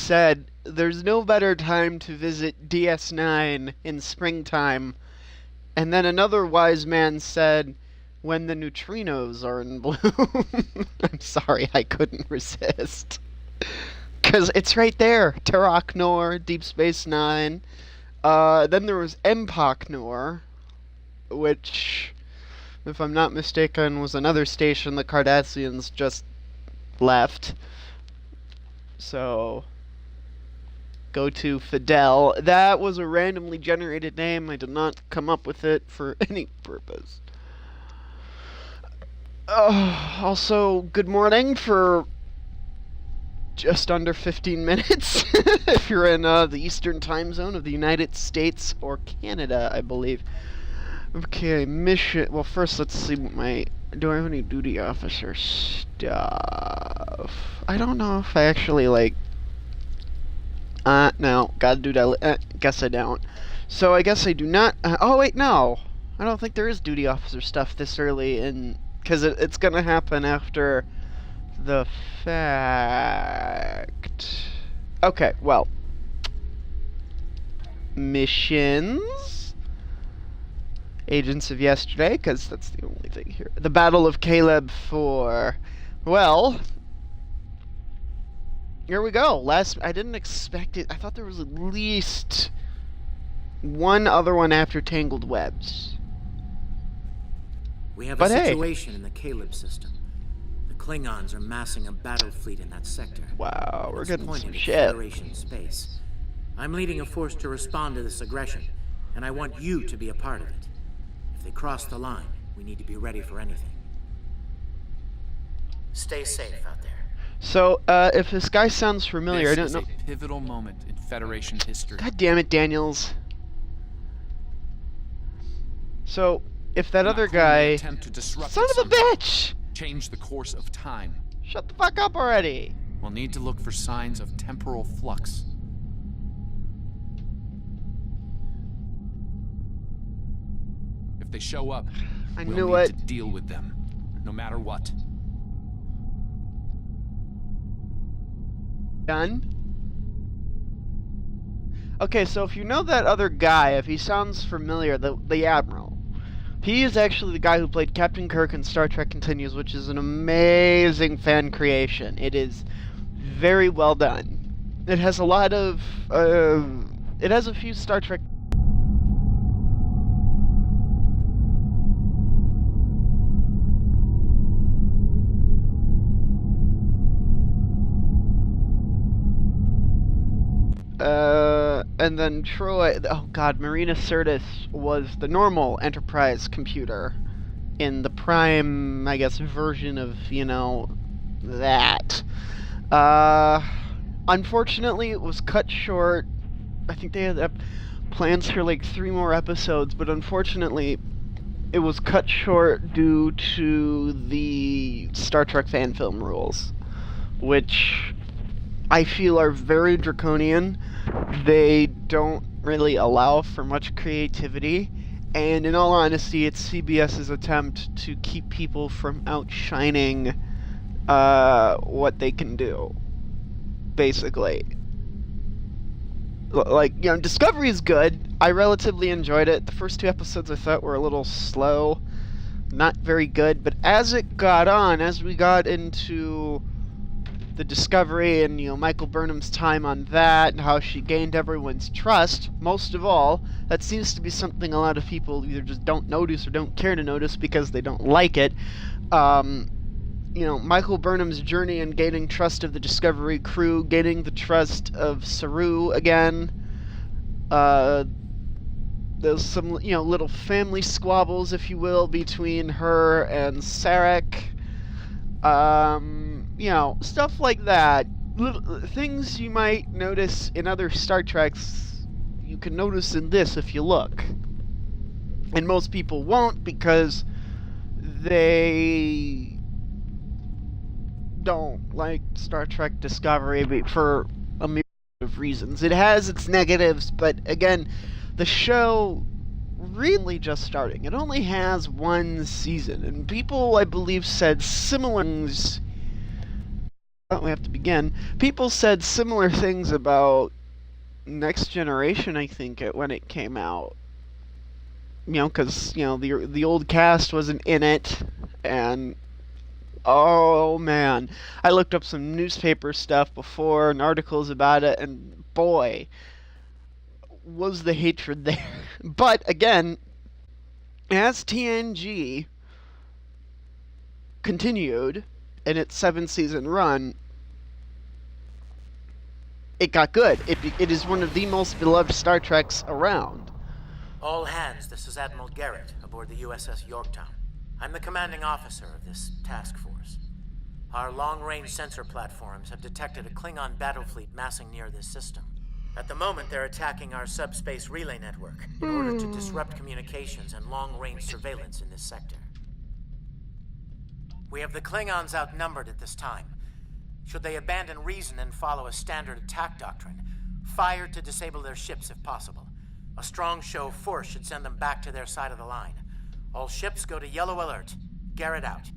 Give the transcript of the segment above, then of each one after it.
said, there's no better time to visit DS9 in springtime. And then another wise man said, when the neutrinos are in bloom. I'm sorry, I couldn't resist. Because it's right there. Terok Nor, Deep Space Nine. Then there was Empok Nor, which, if I'm not mistaken, was another station the Cardassians just left. So, go to Fidel. That was a randomly generated name. I did not come up with it for any purpose. Also, good morning for just under 15 minutes, if you're in the Eastern time zone of the United States or Canada, I believe. Okay, mission. Well, first, let's see what my... Do I have any duty officer stuff? I don't know if I actually, like... no. Gotta do that. Guess I don't. So, I guess I do not... oh, wait, no. I don't think there is duty officer stuff this early in... Because it's gonna happen after the fact. Okay, well. Missions. Agents of Yesterday, because that's the only thing here. The Battle of Caleb 4. Well, here we go. I didn't expect it. I thought there was at least one other one after Tangled Webs. We have a situation in the Caleb system. The Klingons are massing a battle fleet in that sector. Wow, we're getting some shit. Federation space. I'm leading a force to respond to this aggression, and I want you to be a part of it. If they cross the line, we need to be ready for anything. Stay safe out there. So, if this guy sounds familiar, I don't know. This is a pivotal moment in Federation history. God damn it, Daniels. So, if that other guy... Son of a bitch! Change the course of time. Shut the fuck up already! We'll need to look for signs of temporal flux. If they show up, we'll need to deal with them, no matter what. Done? Okay, so if you know that other guy, if he sounds familiar, the Admiral, he is actually the guy who played Captain Kirk in Star Trek Continues, which is an amazing fan creation. It is very well done. It has a lot of, it has a few Star Trek... and then Troy, oh god, Marina Sirtis was the normal Enterprise computer in the Prime, I guess, version of, you know, that. Unfortunately, it was cut short. I think they had plans for like 3 more episodes, but unfortunately, it was cut short due to the Star Trek fan film rules, which I feel are very draconian. They don't really allow for much creativity, and in all honesty, it's CBS's attempt to keep people from outshining what they can do, basically. Like, you know, Discovery is good. I relatively enjoyed it. The first 2 episodes I thought were a little slow, not very good, but as it got on, as we got into the Discovery and, you know, Michael Burnham's time on that and how she gained everyone's trust, most of all, that seems to be something a lot of people either just don't notice or don't care to notice because they don't like it. You know, Michael Burnham's journey in gaining trust of the Discovery crew, gaining the trust of Saru again. There's some, you know, little family squabbles, if you will, between her and Sarek. You know, stuff like that. Little things you might notice in other Star Treks, you can notice in this if you look. And most people won't because they don't like Star Trek Discovery for a myriad of reasons. It has its negatives, but again, the show really just starting. It only has 1 season, and people, I believe, said similar things we have to begin. People said similar things about Next Generation, I think, when it came out. You know, because, you know, the old cast wasn't in it, and oh man, I looked up some newspaper stuff before and articles about it, and boy, was the hatred there. But again, as TNG continued in its 7-season run, it got good. It is one of the most beloved Star Treks around. All hands, this is Admiral Garrett aboard the USS Yorktown. I'm the commanding officer of this task force. Our long-range sensor platforms have detected a Klingon battle fleet massing near this system. At the moment, they're attacking our subspace relay network in order to disrupt communications and long-range surveillance in this sector. We have the Klingons outnumbered at this time. Should they abandon reason and follow a standard attack doctrine, fire to disable their ships if possible. A strong show of force should send them back to their side of the line. All ships go to yellow alert. Garrett out.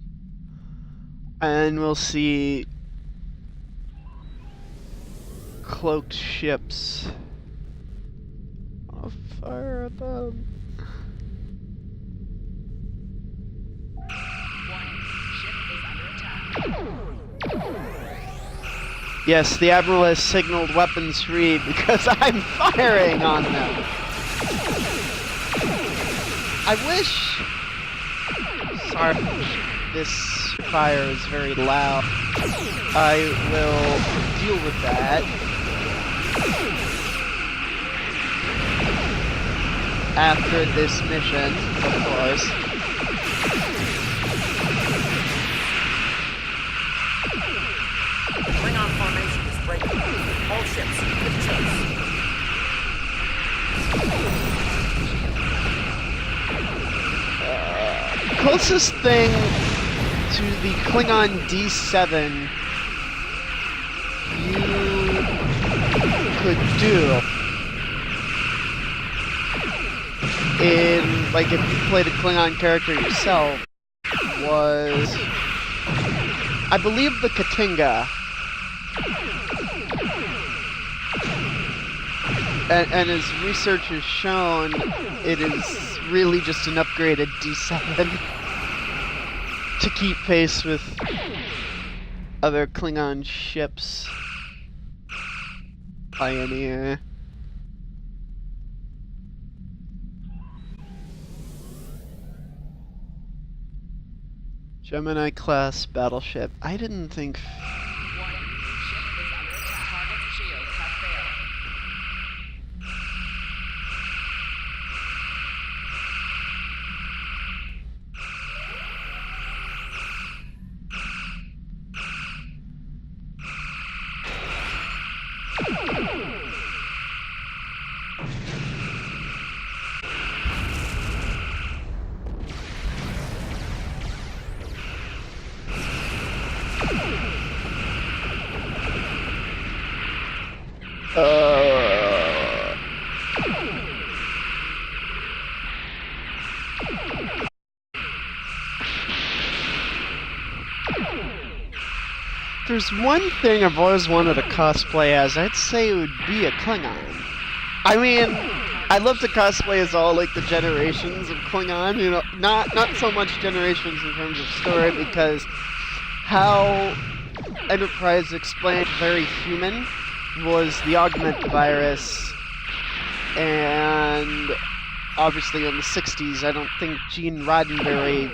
And we'll see cloaked ships on fire above. Yes, the Admiral has signaled weapons free because I'm firing on them. I wish... Sorry, this fire is very loud. I will deal with that after this mission, of course. Klingon formation is breaking. All ships, give chase. Closest thing to the Klingon D7 you could do in, like, if you played a Klingon character yourself, was, I believe, the Katinga. And as research has shown, it is really just an upgraded D7 to keep pace with other Klingon ships. Pioneer. Gemini class battleship. I didn't think... There's one thing I've always wanted to cosplay as. I'd say it would be a Klingon. I mean, I'd love to cosplay as all, like, the generations of Klingon, you know, not so much generations in terms of story, because how Enterprise explained very human was the augment virus, and obviously in the 60s, I don't think Gene Roddenberry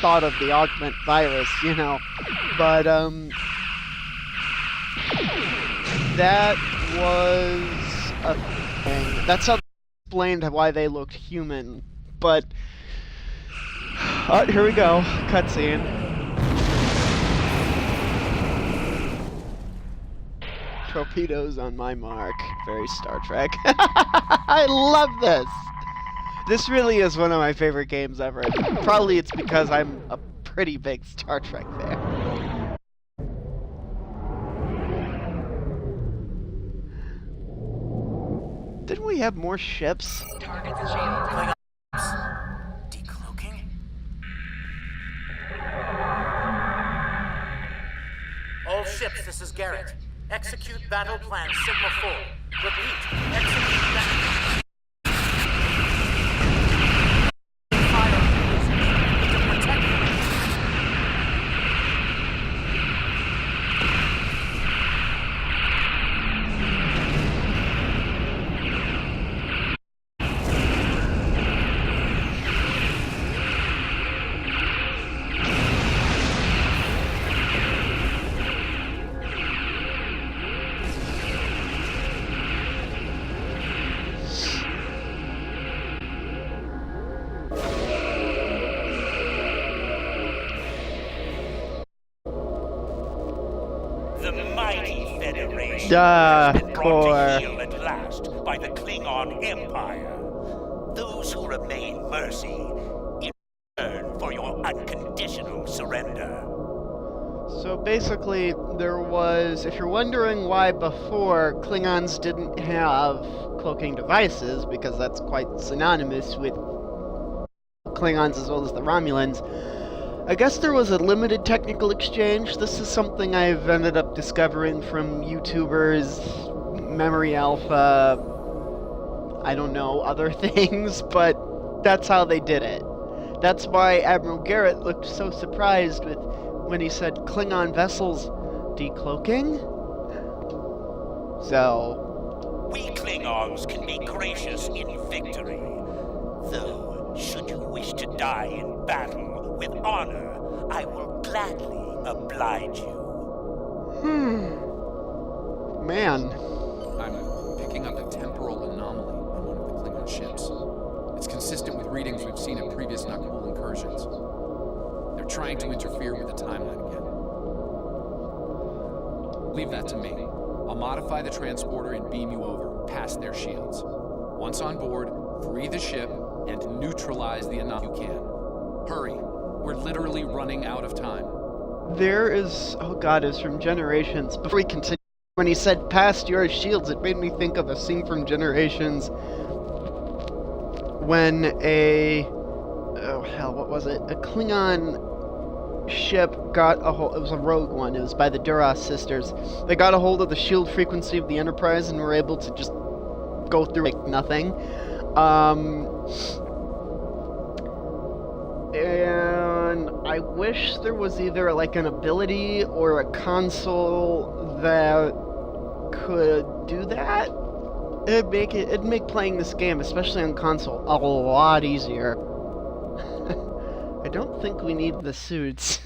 thought of the augment virus, you know, but that was a thing. That's how they explained why they looked human, but here we go, cutscene. Torpedoes on my mark. Very Star Trek. I love this! This really is one of my favorite games ever. Probably it's because I'm a pretty big Star Trek fan. Didn't we have more ships? Decloaking? All ships, this is Garrett. Execute battle plan Sigma 4. Repeat, execute battle... Fire, please. Need to protect them. Core. At last by the Klingon Empire. Those who remain mercy in return for your unconditional surrender. So basically, there was, if you're wondering why before Klingons didn't have cloaking devices, because that's quite synonymous with Klingons as well as the Romulans, I guess there was a limited technical exchange. This is something I've ended up discovering from YouTubers, Memory Alpha, I don't know, other things, but that's how they did it. That's why Admiral Garrett looked so surprised when he said Klingon vessels decloaking. So... We Klingons can be gracious in victory, though should you wish to die in battle with honor, I will gladly oblige you. Man. I'm picking up a temporal anomaly on one of the Klingon ships. It's consistent with readings we've seen in previous Na'Kul incursions. They're trying to interfere with the timeline again. Leave that to me. I'll modify the transporter and beam you over, past their shields. Once on board, free the ship and neutralize the anomaly you can. Hurry. We're literally running out of time. There is... Oh god, it's from Generations. Before we continue, when he said past your shields, it made me think of a scene from Generations when a... Oh hell, what was it? A Klingon ship got a hold... It was a rogue one. It was by the Duras sisters. They got a hold of the shield frequency of the Enterprise and were able to just go through like nothing. And I wish there was either like an ability or a console that could do that. It'd make playing this game, especially on console, a lot easier. I don't think we need the suits.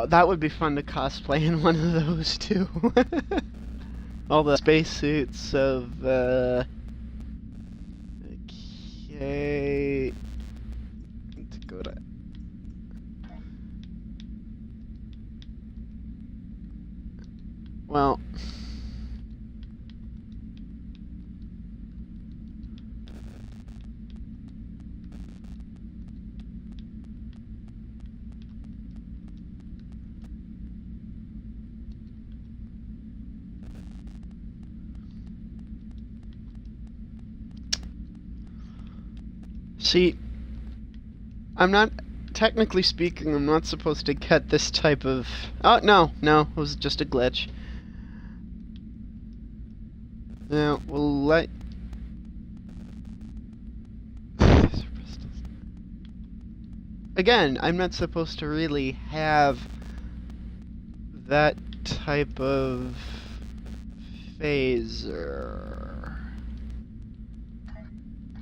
That would be fun to cosplay in one of those too. All the spacesuits of okay. Need to go to well. See, I'm not, technically speaking, I'm not supposed to get this type of... Oh, no, it was just a glitch. Now, we'll let... Again, I'm not supposed to really have that type of phaser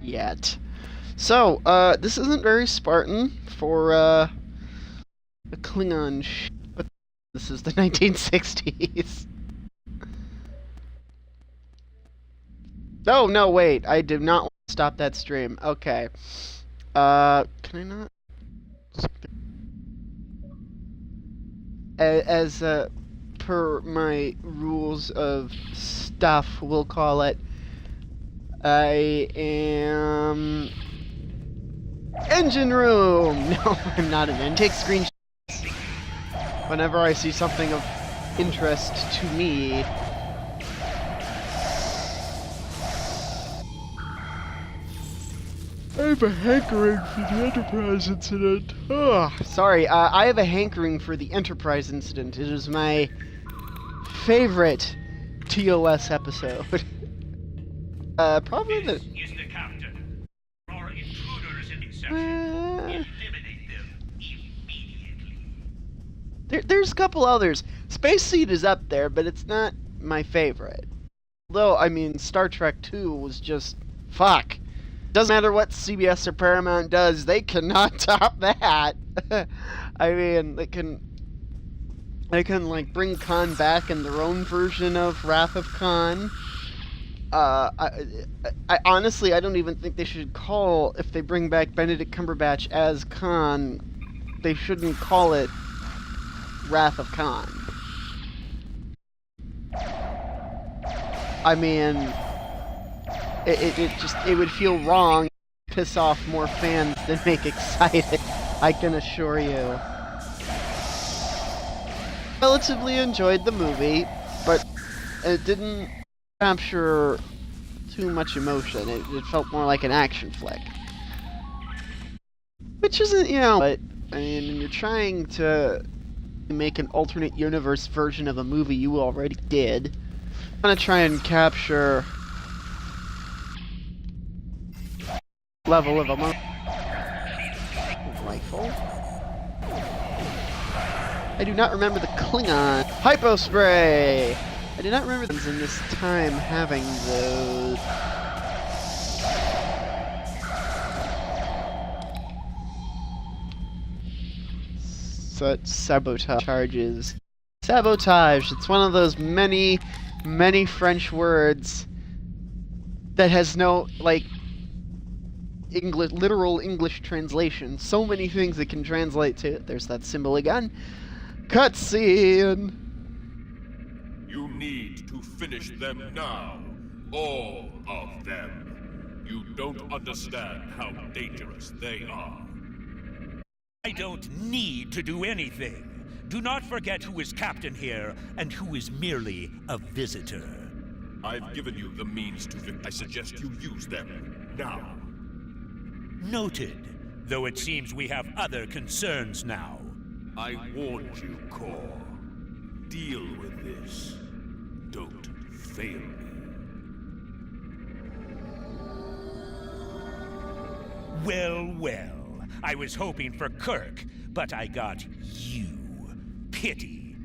yet. So, this isn't very Spartan for, a Klingon but this is the 1960s. Oh, no, wait, I did not want to stop that stream. Okay. Can I not? As, per my rules of stuff, we'll call it, I am... Engine room! No, I'm not an engine. Take screenshots. whenever I see something of interest to me. I have a hankering for the Enterprise incident. Sorry, I have a hankering for the Enterprise incident. It is my favorite TOS episode. Probably the... This is the captain. Our intruders in section. Eliminate them immediately. There's a couple others. Space Seed is up there, but it's not my favorite. Although, I mean, Star Trek 2 was just... fuck. Doesn't matter what CBS or Paramount does, they cannot top that. I mean, they can like bring Khan back in their own version of Wrath of Khan. I honestly, I don't even think they should call, if they bring back Benedict Cumberbatch as Khan, they shouldn't call it Wrath of Khan. I mean, it would feel wrong, piss off more fans than make excited, I can assure you. Relatively enjoyed the movie, but it didn't capture too much emotion. It felt more like an action flick. Which isn't, you know, but, I mean, when you're trying to make an alternate universe version of a movie you already did, I'm gonna try and capture level of emotion. Rifle. I do not remember the Klingon. Hypo spray! I do not remember them in this time having those. Such sabotage charges. Sabotage! It's one of those many French words that has no, like, literal English translation. So many things it can translate to. There's that symbol again. Cutscene! You need to finish them now. All of them. You don't understand how dangerous they are. I don't need to do anything. Do not forget who is captain here and who is merely a visitor. I've given you the means to I suggest you use them now. Noted, though it seems we have other concerns now. I warned you, Kor. Deal with this. Don't fail me. Well, well. I was hoping for Kirk, but I got you. Pity.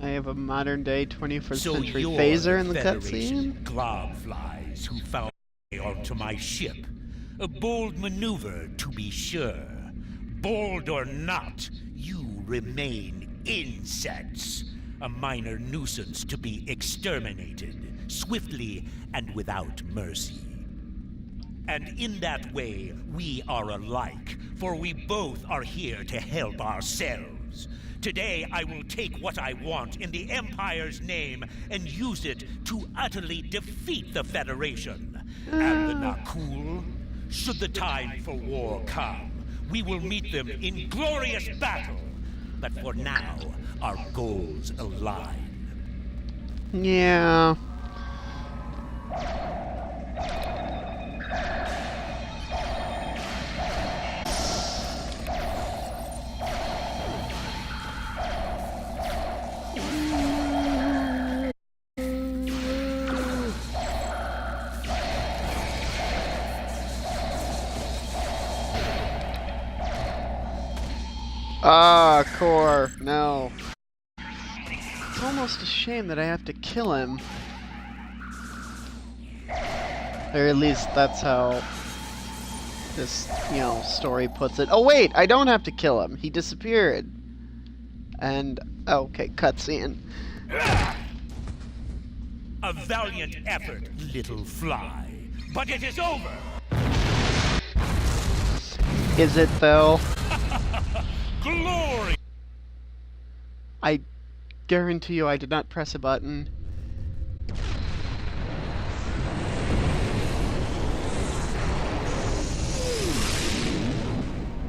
I have a modern-day 21st So century you're phaser in the Federation cutscene. globflies who found their way onto my ship. A bold maneuver, to be sure. Bold or not, you remain insects. A minor nuisance to be exterminated, swiftly and without mercy. And in that way, we are alike, for we both are here to help ourselves. Today, I will take what I want in the Empire's name and use it to utterly defeat the Federation. And the Nakul, should the time for war come, we will meet them in glorious battle. But for now, our goals align. Yeah. Ah, Kor, no. It's almost a shame that I have to kill him. Or at least that's how this, you know, story puts it. Oh wait, I don't have to kill him. He disappeared. And, okay, cutscene. A valiant effort, little fly. But it is over! Is it though? Glory! I guarantee you I did not press a button.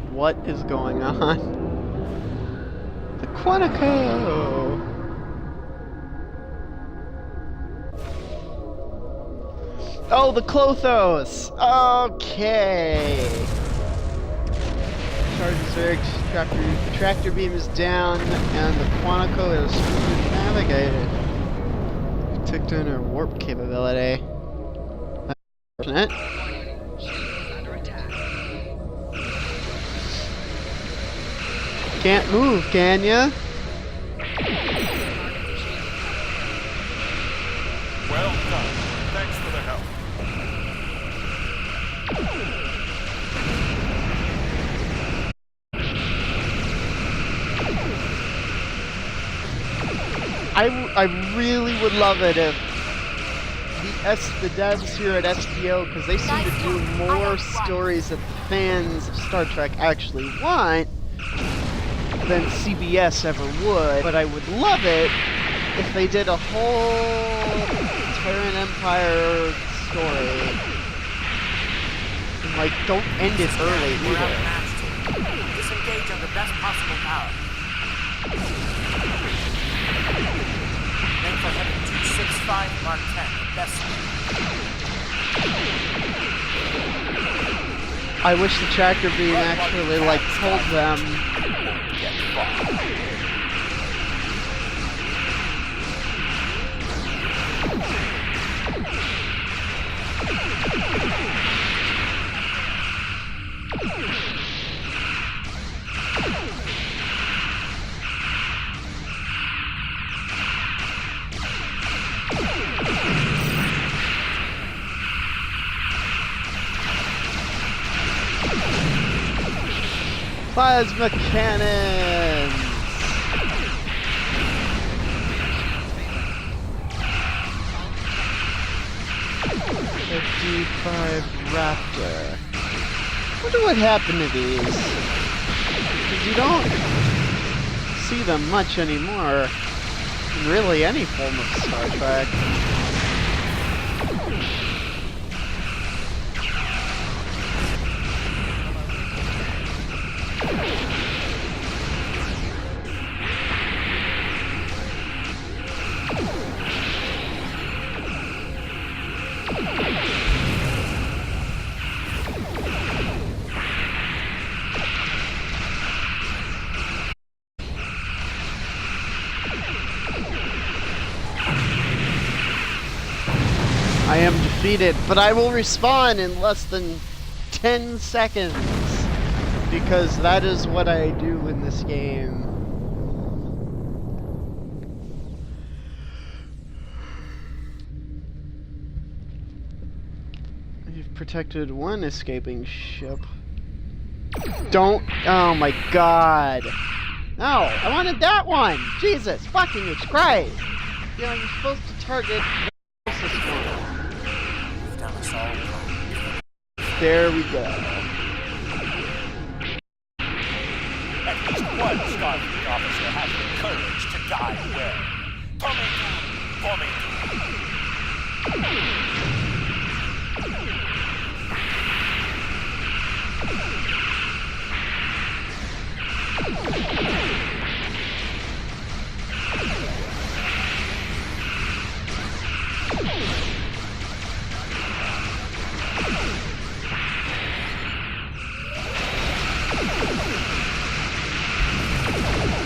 What is going on? The Quantico! Oh, the Klothos! Okay! Charges are tractor beam is down, and the Quantico is smooth navigated. We took down our warp capability. Unfortunate. Can't move, can ya? Well done. Thanks for the help. I really would love it if the devs here at SPO, because they seem to do more stories that the fans of Star Trek actually want than CBS ever would, but I would love it if they did a whole Terran Empire story. And, like, don't end it early We're either. outmatched. Disengage on the best possible power. Make for heading 265 Mark 10. Best I wish the tractor beam actually, like, told them. Get far. Plasma cannons! The D5 Raptor. Wonder what happened to these? Because you don't see them much anymore in really any form of Star Trek. I am defeated, but I will respawn in less than 10 seconds. Because that is what I do in this game. You've protected one escaping ship. Don't. Oh my god. No, I wanted that one! Jesus fucking Christ! You know, you're supposed to target the closest one. You've done us all wrong. There we go. At least one Starfleet officer has the courage to die well.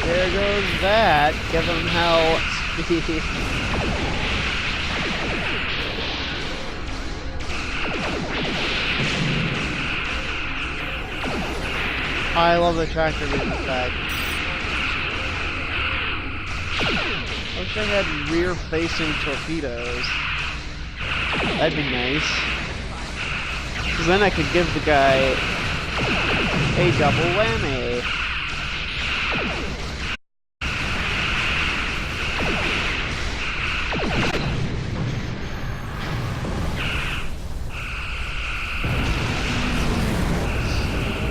There goes that. Give him hell speed. I love the tractor beam effect. I wish I had rear-facing torpedoes. That'd be nice. Because then I could give the guy a double whammy.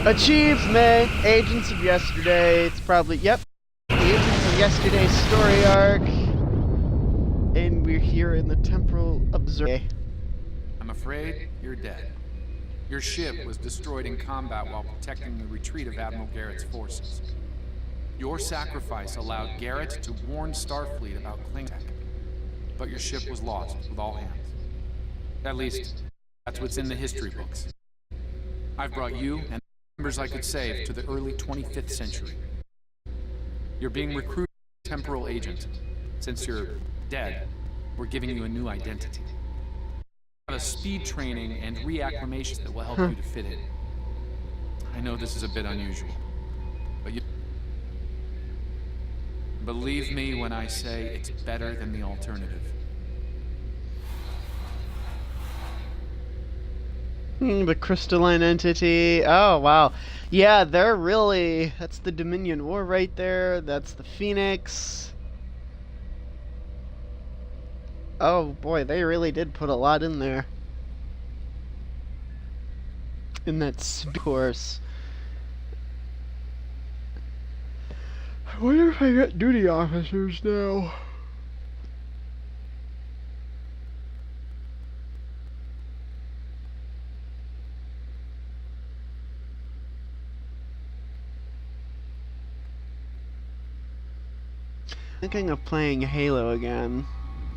Achievement! Agents of Yesterday. It's probably, yep. Agents of Yesterday's story arc. And we're here in the Temporal Observer. I'm afraid you're dead. Your ship was destroyed in combat while protecting the retreat of Admiral Garrett's forces. Your sacrifice allowed Garrett to warn Starfleet about Kling tech, but your ship was lost with all hands. At least, that's what's in the history books. I've brought you and the members I could save to the early 25th century. You're being recruited as a temporal agent. Since you're dead, we're giving you a new identity. We have a speed training and reacclimation that will help you to fit in. I know this is a bit unusual, but you... Believe me when I say it's better than the alternative. The crystalline entity. Oh, wow. Yeah, they're really... That's the Dominion War right there. That's the Phoenix. Oh, boy, they really did put a lot in there. In that course. I wonder if I got duty officers now. Thinking of playing Halo again.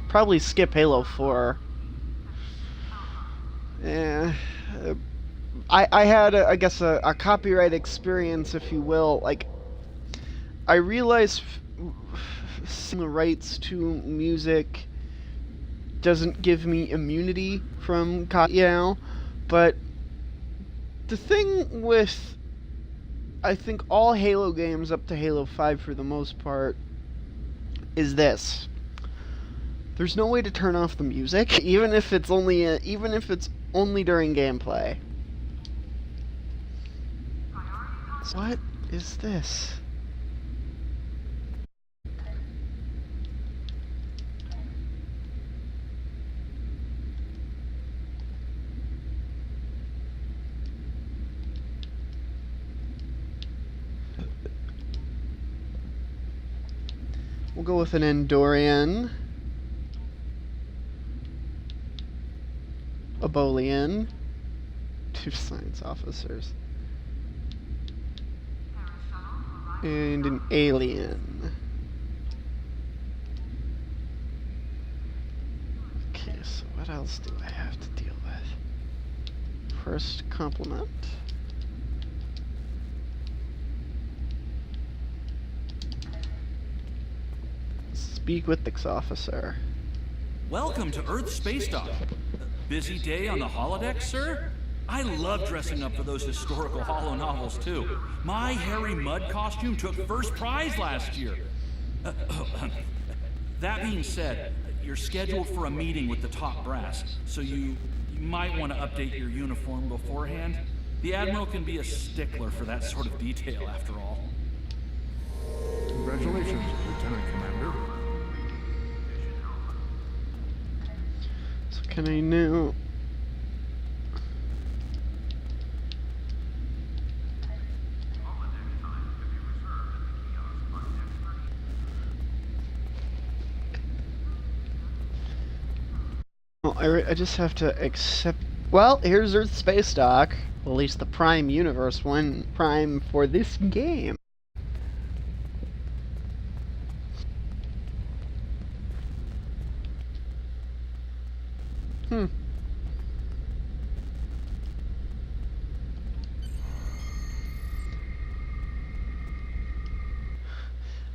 Probably skip Halo 4. Yeah. I had, I guess, a copyright experience, if you will. Like, I realize the rights to music doesn't give me immunity from but the thing with, I think, all Halo games up to Halo 5 for the most part is this. There's no way to turn off the music, even if it's only during gameplay. What is this? We'll go with an Andorian. A Bolian. 2 science officers. And an alien. Okay, so what else do I have to deal with? First compliment. Speak with this officer. Welcome to Earth Space Dock. Busy day on the holodeck, sir? I love dressing up for those historical holo novels, too. My Harry Mudd costume took first prize last year. That being said, you're scheduled for a meeting with the top brass, so you might want to update your uniform beforehand. The Admiral can be a stickler for that sort of detail, after all. Congratulations, Lieutenant Commander. So can I now... Well, I just have to accept... Well, here's Earth Space Dock. Well, at least the Prime Universe one. Prime for this game.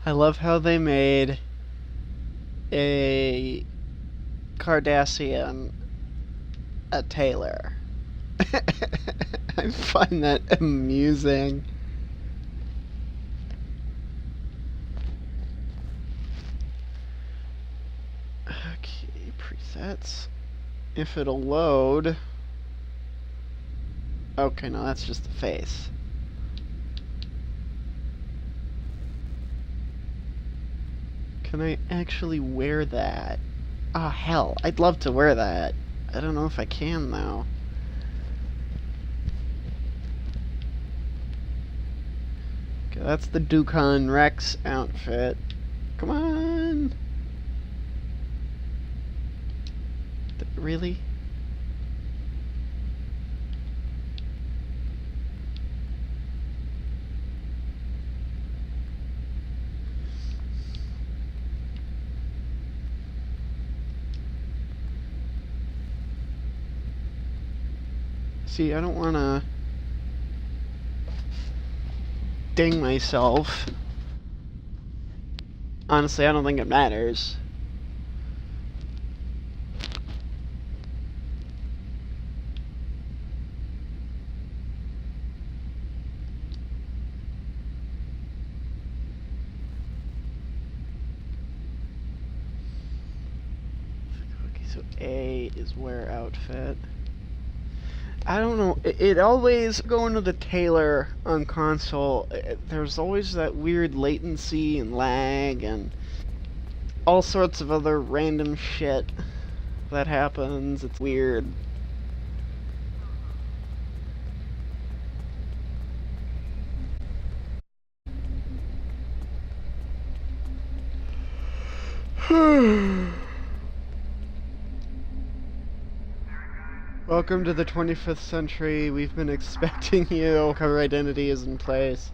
I love how they made a Cardassian a tailor. I find that amusing. Okay, presets. If it'll load. Okay, no, that's just the face. Can I actually wear that? Ah, hell, I'd love to wear that. I don't know if I can, though. Okay, that's the Dukon Rex outfit. Come on! Really? See, I don't want to ding myself. Honestly, I don't think it matters. Okay, so A is wear outfit. I don't know, it always, going to the tailor on console, there's always that weird latency and lag and all sorts of other random shit that happens. It's weird. Welcome to the 25th century. We've been expecting you. Cover identity is in place.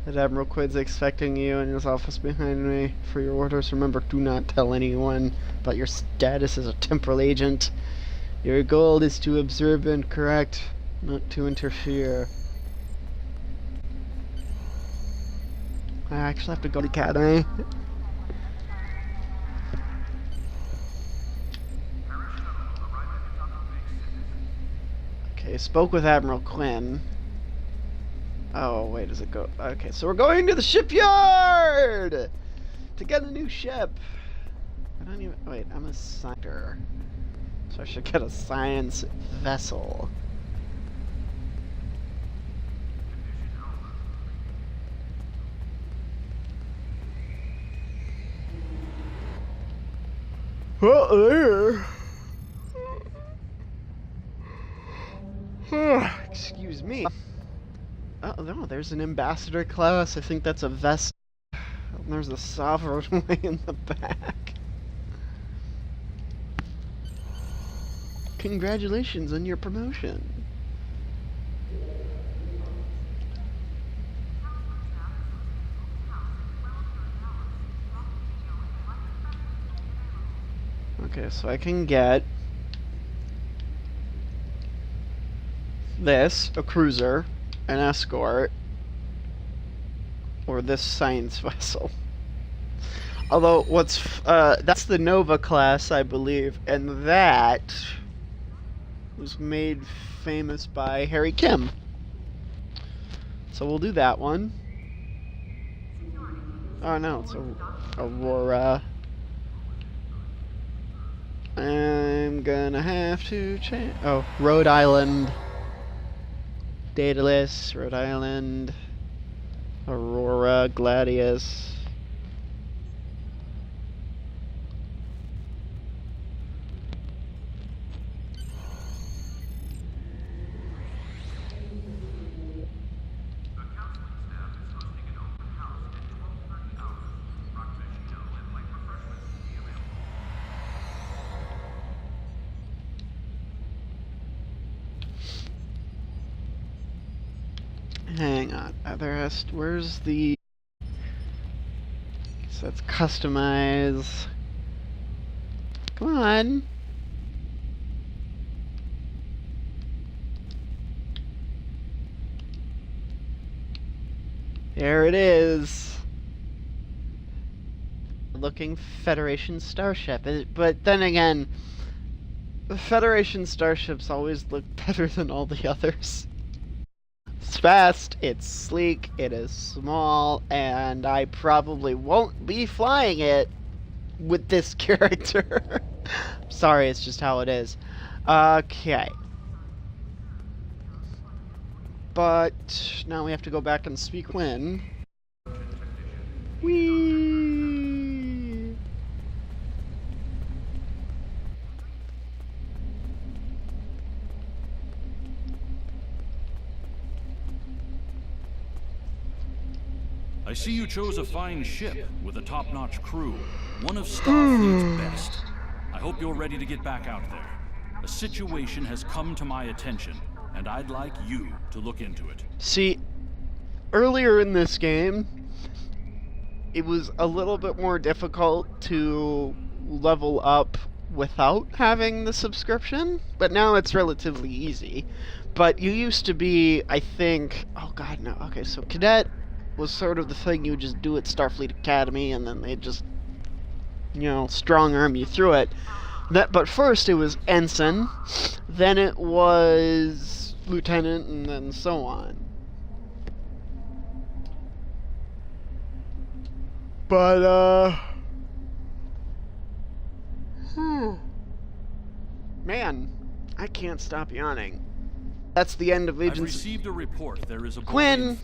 And Admiral Quid's expecting you in his office behind me for your orders. Remember, do not tell anyone about your status as a temporal agent. Your goal is to observe and correct, not to interfere. I actually have to go to the academy. Okay, spoke with Admiral Quinn. Oh, wait, does it go? Okay, so we're going to the shipyard to get a new ship. I don't even. Wait, I'm a scientist, so I should get a science vessel. Oh, there. Excuse me. Oh no, there's an ambassador class. I think that's a vest. There's a sovereign way in the back. Congratulations on your promotion. Okay, so I can get this, a cruiser, an escort, or this science vessel. Although, that's the Nova class, I believe, and that was made famous by Harry Kim. So we'll do that one. Oh no, it's Aurora. I'm gonna have to change. Oh, Rhode Island. Daedalus, Rhode Island, Aurora, Gladius. Hang on, where's the... So that's customize. Come on. There it is. Looking Federation starship. But then again, the Federation starships always look better than all the others. It's fast, it's sleek, it is small, and I probably won't be flying it with this character. Sorry, it's just how it is. Okay. But now we have to go back and speak when. Whee! I see you chose a fine ship with a top-notch crew, one of Starfleet's best. I hope you're ready to get back out there. A situation has come to my attention, and I'd like you to look into it. See, earlier in this game, it was a little bit more difficult to level up without having the subscription, but now it's relatively easy. But you used to be, I think, oh god, no, okay, so Cadet was sort of the thing you would just do at Starfleet Academy, and then they'd just, you know, strong arm you through it. But first it was Ensign, then it was Lieutenant, and then so on. But, man, I can't stop yawning. That's the end of I've Agents... received a report. There is a Quinn!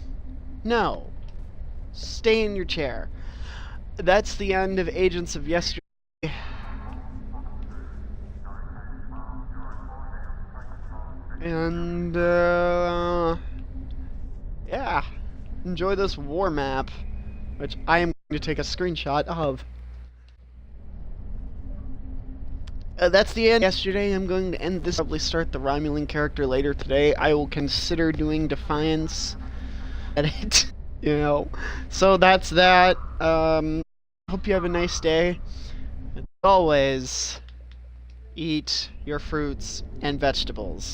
No. Stay in your chair. That's the end of Agents of Yesterday. And, yeah. Enjoy this war map, which I am going to take a screenshot of. That's the end. Yesterday, I'm going to end this. Probably start the Romulan character later today. I will consider doing Defiance edit, you know. So that's that. Hope you have a nice day. As always, eat your fruits and vegetables.